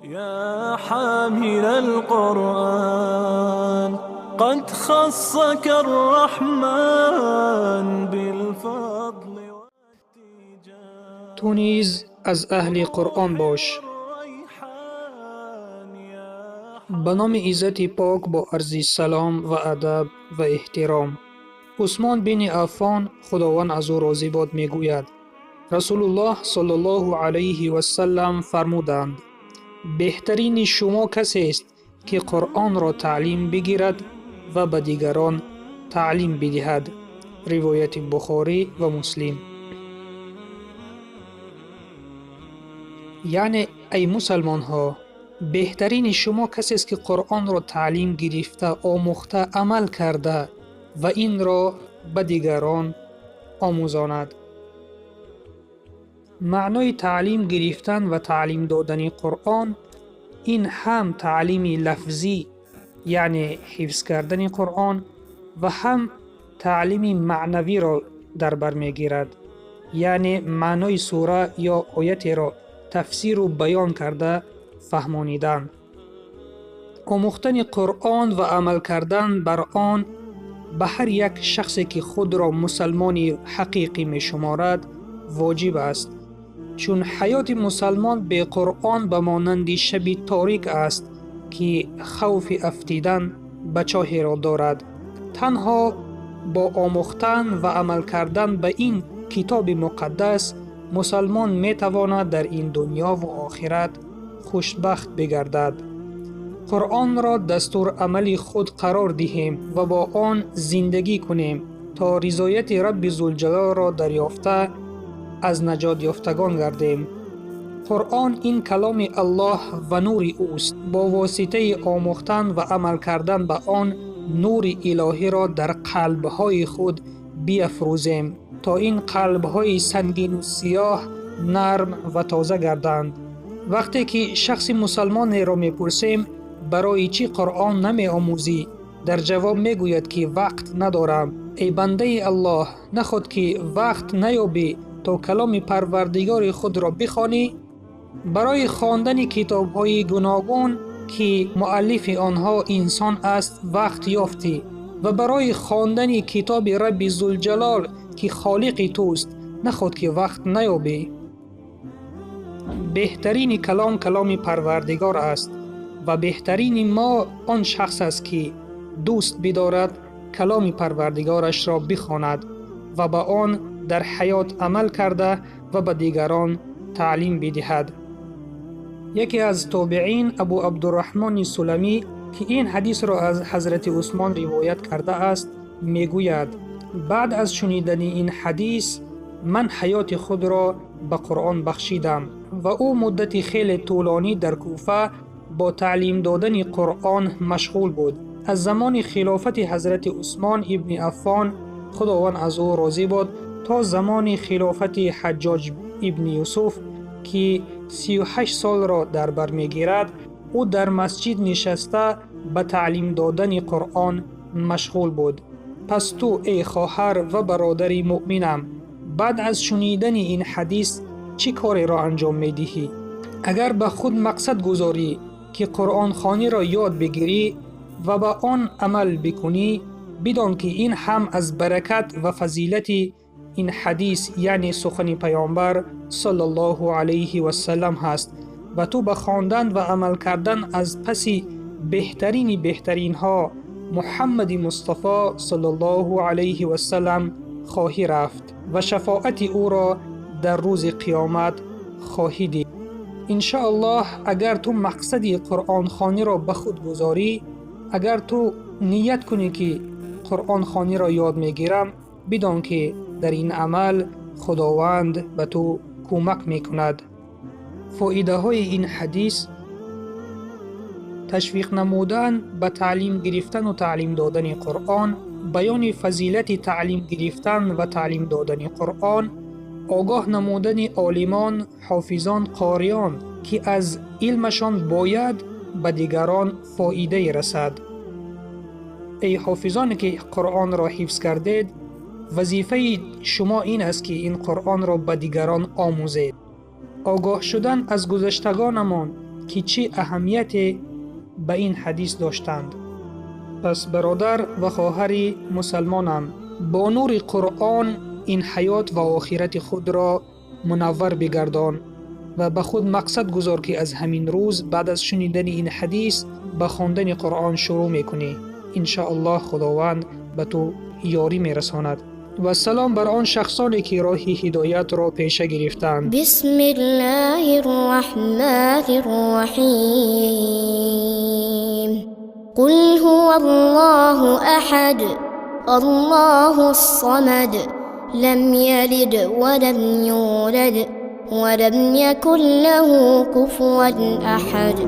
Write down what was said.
يا حامل القرآن قد خصك الرحمن بالفضل والتيجان. تو نیز از اهل قرآن باش. الريحان يا به نام عزت پاک با عرض سلام و ادب و احترام. عثمان بن عفان خداوند از او راضی باد میگوید رسول الله صلی الله علیه و سلم فرمودند بهترین شما کسی است که قرآن را تعلیم بگیرد و به دیگران تعلیم بدهد. روایت بخاری و مسلم. یعنی ای مسلمان ها، بهترین شما کسی است که قرآن را تعلیم گرفته، آموخته، عمل کرده و این را به دیگران آموزاند. معنای تعلیم گرفتن و تعلیم دادن قرآن این هم تعلیم لفظی یعنی حفظ کردن قرآن و هم تعلیم معنوی را در بر میگیرد، یعنی معنای سوره یا آیت را تفسیر و بیان کرده فهمانیدن. آموختن قرآن و عمل کردن بر آن به هر یک شخصی که خود را مسلمانی حقیقی می شمارد واجب است، چون حیات مسلمان به قرآن به مانند شب تاریک است که خوف افتیدن به چاه را دارد. تنها با آموختن و عمل کردن به این کتاب مقدس مسلمان می تواند در این دنیا و آخرت خوشبخت بگردد. قرآن را دستور عمل خود قرار دهیم و با آن زندگی کنیم تا رضایت رب ذوالجلال را دریافته از نجات یافتگان گردیم. قرآن این کلام الله و نور اوست. با واسطه آموختن و عمل کردن به آن نور الهی را در قلب‌های خود بیافروزیم تا این قلب‌های سنگین و سیاه نرم و تازه گردند. وقتی که شخص مسلمان را میپرسیم برای چی قرآن نمی آموزی، در جواب میگوید که وقت ندارم. ای بنده الله، نخود که وقت نیابی تا کلام پروردگار خود را بخوانی؟ برای خواندن کتاب‌های گوناگون که مؤلف آنها انسان است وقت یافتی و برای خواندن کتاب رب ذوالجلال که خالق توست نخود که وقت نیابی. بهترین کلام کلام پروردگار است و بهترین ما آن شخص است که دوست بدارد کلام پروردگارش را بخواند و به آن در حیات عمل کرده و به دیگران تعلیم بدهد. یکی از تابعین ابو عبدالرحمن سلمی که این حدیث را از حضرت عثمان روایت کرده است میگوید بعد از شنیدن این حدیث من حیات خود را به قرآن بخشیدم و او مدت خیلی طولانی در کوفه با تعلیم دادن قرآن مشغول بود. از زمان خلافت حضرت عثمان ابن عفان خداوند از او راضی باد تا زمان خلافت حجاج ابن یوسف که 38 سال را در بر میگیرد او در مسجد نشسته به تعلیم دادن قرآن مشغول بود. پس تو ای خواهر و برادر مؤمنم بعد از شنیدن این حدیث چی کاری را انجام میدهی؟ اگر به خود مقصد گذاری که قرآن خوانی را یاد بگیری و به آن عمل بکنی، بدان که این هم از برکت و فضیلت این حدیث یعنی سخن پیامبر صلی الله علیه و سلم هست و تو به خواندن و عمل کردن از پسی بهترین ها محمد مصطفی صلی الله علیه و سلم خواهی رفت و شفاعت او را در روز قیامت خواهی دید. انشاءالله اگر تو مقصد قرآن خوانی را به خود گذاری، اگر تو نیت کنی که قرآن خوانی را یاد میگیرم، بدان که در این عمل خداوند به تو کمک میکند. فایده های این حدیث: تشویق نمودن به تعلیم گرفتن و تعلیم دادن قرآن، بیان فضیلت تعلیم گرفتن و تعلیم دادن قرآن، آگاه نمودن عالمان، حافظان، قاریان که از علمشان باید به دیگران فایده رسد. ای حافظانی که قرآن را حفظ کردید، وظیفه شما این است که این قرآن را به دیگران آموزید. آگاه شدن از گذشتگانمان که چه اهمیتی به این حدیث داشتند. پس برادر و خواهر مسلمانم، با نور قرآن این حیات و آخرت خود را منور بگردان و به خود مقصد گذار که از همین روز بعد از شنیدن این حدیث به خواندن قرآن شروع میکنی. انشاءالله خداوند به تو یاری میرساند. و سلام بر آن شخصانی که راه هدایت را پیشه گرفتند. بسم الله الرحمن الرحیم. قل هو الله احد الله الصمد لم يلد ولم يولد ولم يكن له كفوا احد.